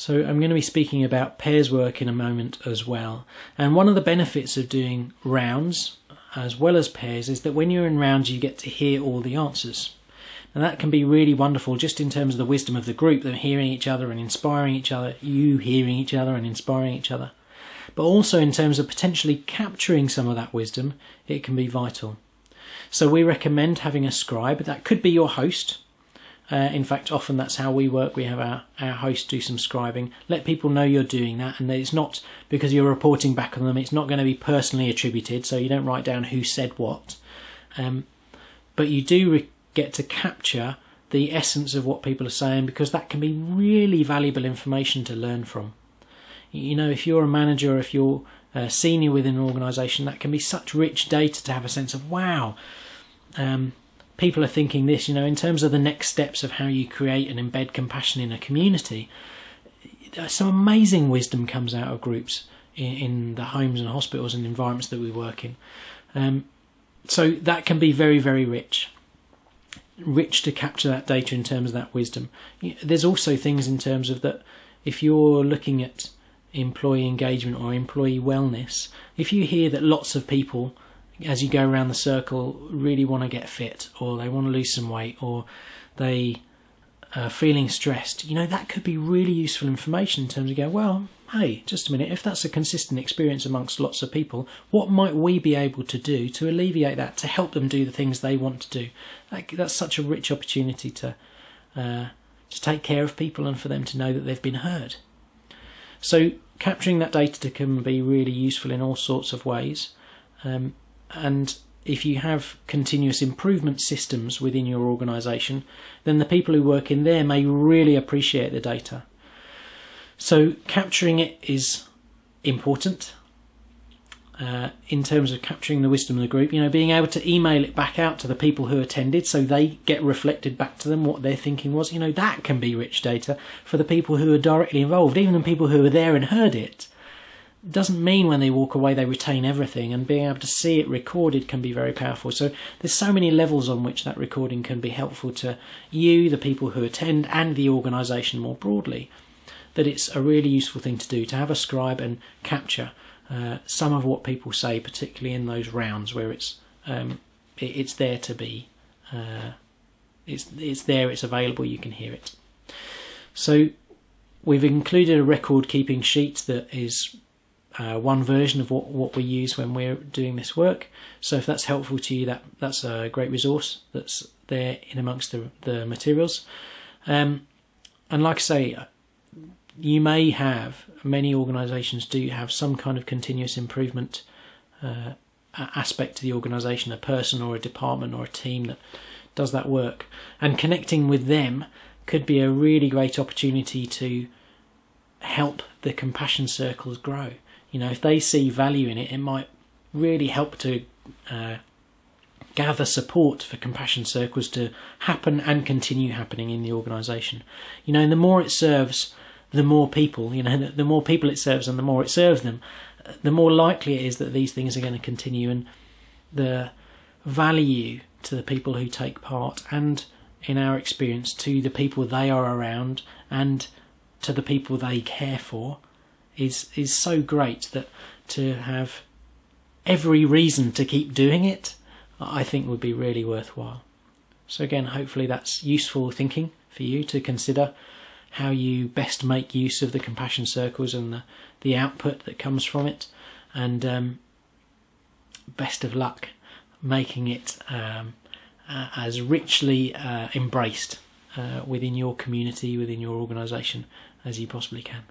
So I'm going to be speaking about pairs work in a moment as well. And one of the benefits of doing rounds as well as pairs is that when you're in rounds you get to hear all the answers. And that can be really wonderful just in terms of the wisdom of the group, them hearing each other and inspiring each other, you hearing each other and inspiring each other. But also in terms of potentially capturing some of that wisdom, it can be vital. So we recommend having a scribe. That could be your host. In fact, often that's how we work. We have our host do some scribing. Let people know you're doing that, and it's not because you're reporting back on them. It's not going to be personally attributed, so you don't write down who said what. But you do get to capture the essence of what people are saying, because that can be really valuable information to learn from. You know, if you're a manager or if you're a senior within an organisation, that can be such rich data to have a sense of, wow, people are thinking this, you know, in terms of the next steps of how you create and embed compassion in a community. Some amazing wisdom comes out of groups in the homes and hospitals and environments that we work in. So that can be very, very rich to capture that data in terms of that wisdom. There's also things in terms of that, if you're looking at employee engagement or employee wellness, if you hear that lots of people, as you go around the circle, really want to get fit, or they want to lose some weight, or they are feeling stressed, you know, that could be really useful information in terms of go, well, hey, just a minute, if that's a consistent experience amongst lots of people, what might we be able to do to alleviate that, to help them do the things they want to do? That's such a rich opportunity to take care of people and for them to know that they've been heard. So capturing that data can be really useful in all sorts of ways. And if you have continuous improvement systems within your organisation, then the people who work in there may really appreciate the data. So capturing it is important in terms of capturing the wisdom of the group. You know, being able to email it back out to the people who attended so they get reflected back to them what their thinking was. You know, that can be rich data for the people who are directly involved, even the people who were there and heard it. Doesn't mean when they walk away they retain everything, and being able to see it recorded can be very powerful. So there's so many levels on which that recording can be helpful to you, the people who attend, and the organisation more broadly, that it's a really useful thing to do, to have a scribe and capture some of what people say, particularly in those rounds where it's there to be, it's there, it's available, you can hear it. So we've included a record keeping sheet that is one version of what we use when we're doing this work. So if that's helpful to you, that's a great resource that's there in amongst the materials. And like I say, you may have, many organisations do have some kind of continuous improvement aspect to the organisation, a person or a department or a team that does that work. And connecting with them could be a really great opportunity to help the compassion circles grow. You know, if they see value in it, it might really help to gather support for compassion circles to happen and continue happening in the organisation. You know, and the more it serves, the more people, you know, the more people it serves and the more it serves them, the more likely it is that these things are going to continue, and the value to the people who take part, and in our experience to the people they are around and to the people they care for, is so great that to have every reason to keep doing it, I think would be really worthwhile. So again, hopefully that's useful thinking for you to consider how you best make use of the compassion circles and the output that comes from it, and best of luck making it as richly embraced within your community, within your organisation, as you possibly can.